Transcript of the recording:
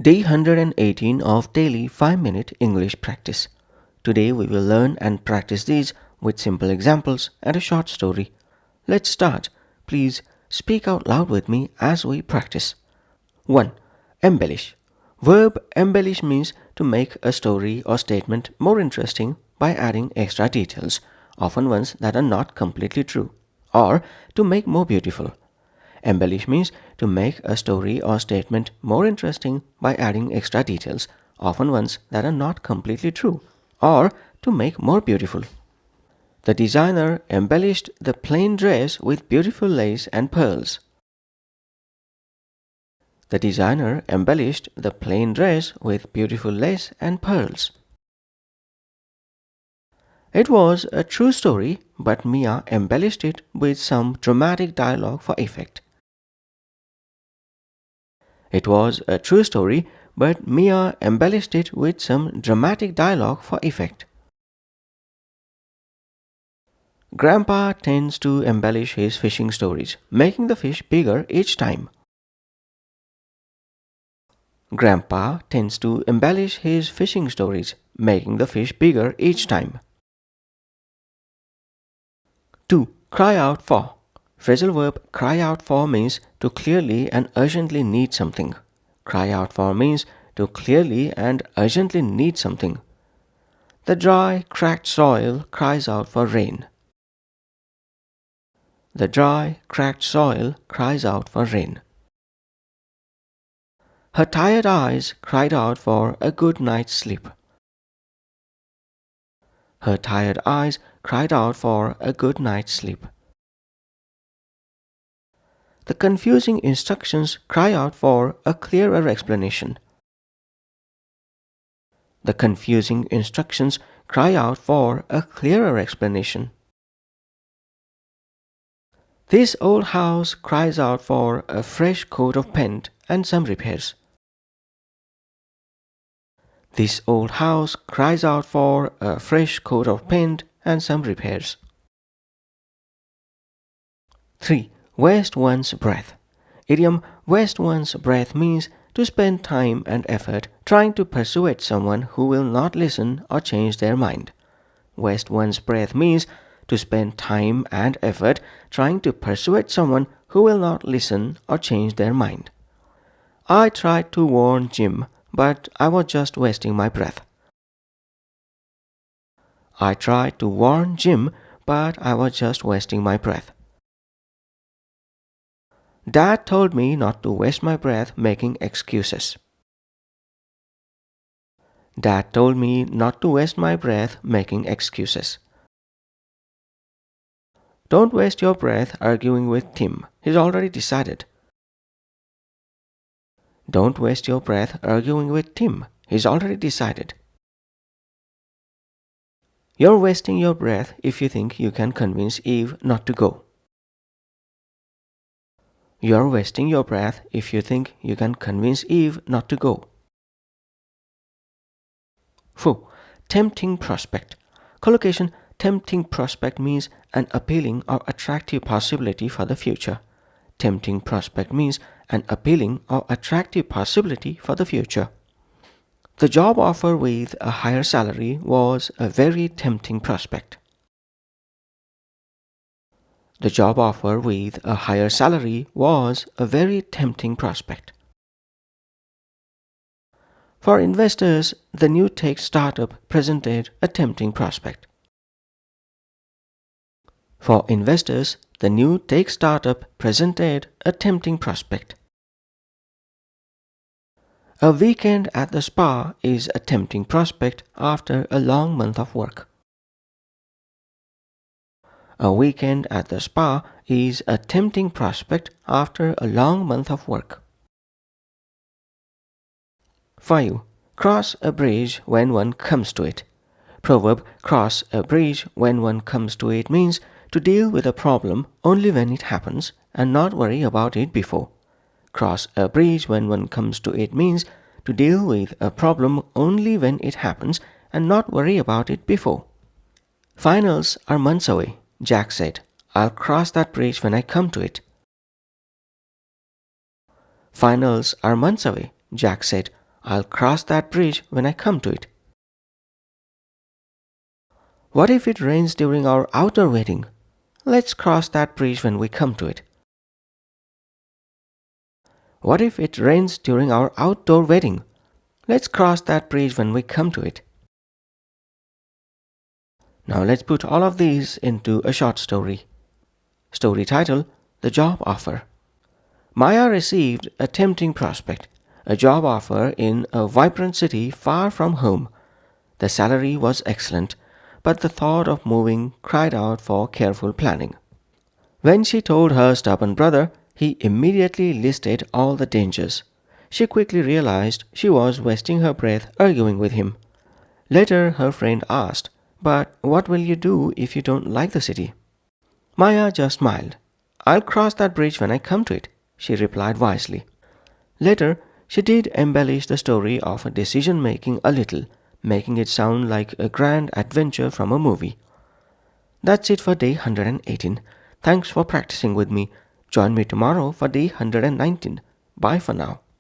Day 118 of daily 5-minute English practice. Today we will learn and practice these with simple examples and a short story. Let's start. Please speak out loud with me as we practice. 1. Embellish. Verb embellish means to make a story or statement more interesting by adding extra details, often ones that are not completely true, or to make more beautiful. Embellish means to make a story or statement more interesting by adding extra details, often ones that are not completely true, or to make more beautiful. The designer embellished the plain dress with beautiful lace and pearls. The designer embellished the plain dress with beautiful lace and pearls. It was a true story, but Mia embellished it with some dramatic dialogue for effect. It was a true story, but Mia embellished it with some dramatic dialogue for effect. Grandpa tends to embellish his fishing stories, making the fish bigger each time. Grandpa tends to embellish his fishing stories, making the fish bigger each time. 2. Cry out for. Phrasal verb cry out for means to clearly and urgently need something. Cry out for means to clearly and urgently need something. The dry, cracked soil cries out for rain. The dry, cracked soil cries out for rain. Her tired eyes cried out for a good night's sleep. Her tired eyes cried out for a good night's sleep. The confusing instructions cry out for a clearer explanation. The confusing instructions cry out for a clearer explanation. This old house cries out for a fresh coat of paint and some repairs. This old house cries out for a fresh coat of paint and some repairs. 3. Waste one's breath. Idiom waste one's breath means to spend time and effort trying to persuade someone who will not listen or change their mind. Waste one's breath means to spend time and effort trying to persuade someone who will not listen or change their mind. I tried to warn Jim, but I was just wasting my breath. I tried to warn Jim, but I was just wasting my breath. Dad told me not to waste my breath making excuses. Dad told me not to waste my breath making excuses. Don't waste your breath arguing with Tim. He's already decided. Don't waste your breath arguing with Tim. He's already decided. You're wasting your breath if you think you can convince Eve not to go. You're wasting your breath if you think you can convince Eve not to go. 4. Tempting prospect. Collocation tempting prospect means an appealing or attractive possibility for the future. Tempting prospect means an appealing or attractive possibility for the future. The job offer with a higher salary was a very tempting prospect. The job offer with a higher salary was a very tempting prospect. For investors, the new tech startup presented a tempting prospect. For investors, the new tech startup presented a tempting prospect. A weekend at the spa is a tempting prospect after a long month of work. A weekend at the spa is a tempting prospect after a long month of work. 5. Cross a bridge when one comes to it. Proverb cross a bridge when one comes to it means to deal with a problem only when it happens and not worry about it before. Cross a bridge when one comes to it means to deal with a problem only when it happens and not worry about it before. Finals are months away, Jack said. I'll cross that bridge when I come to it. Finals are months away, Jack said. I'll cross that bridge when I come to it. What if it rains during our outdoor wedding? Let's cross that bridge when we come to it. What if it rains during our outdoor wedding? Let's cross that bridge when we come to it. Now let's put all of these into a short story. Story title: The Job Offer. Maya received a tempting prospect, a job offer in a vibrant city far from home. The salary was excellent, but the thought of moving cried out for careful planning. When she told her stubborn brother, he immediately listed all the dangers. She quickly realized she was wasting her breath arguing with him. Later, her friend asked, "But what will you do if you don't like the city?" Maya just smiled. "I'll cross that bridge when I come to it," she replied wisely. Later, she did embellish the story of her decision making a little, making it sound like a grand adventure from a movie. That's it for day 118. Thanks for practicing with me. Join me tomorrow for day 119. Bye for now.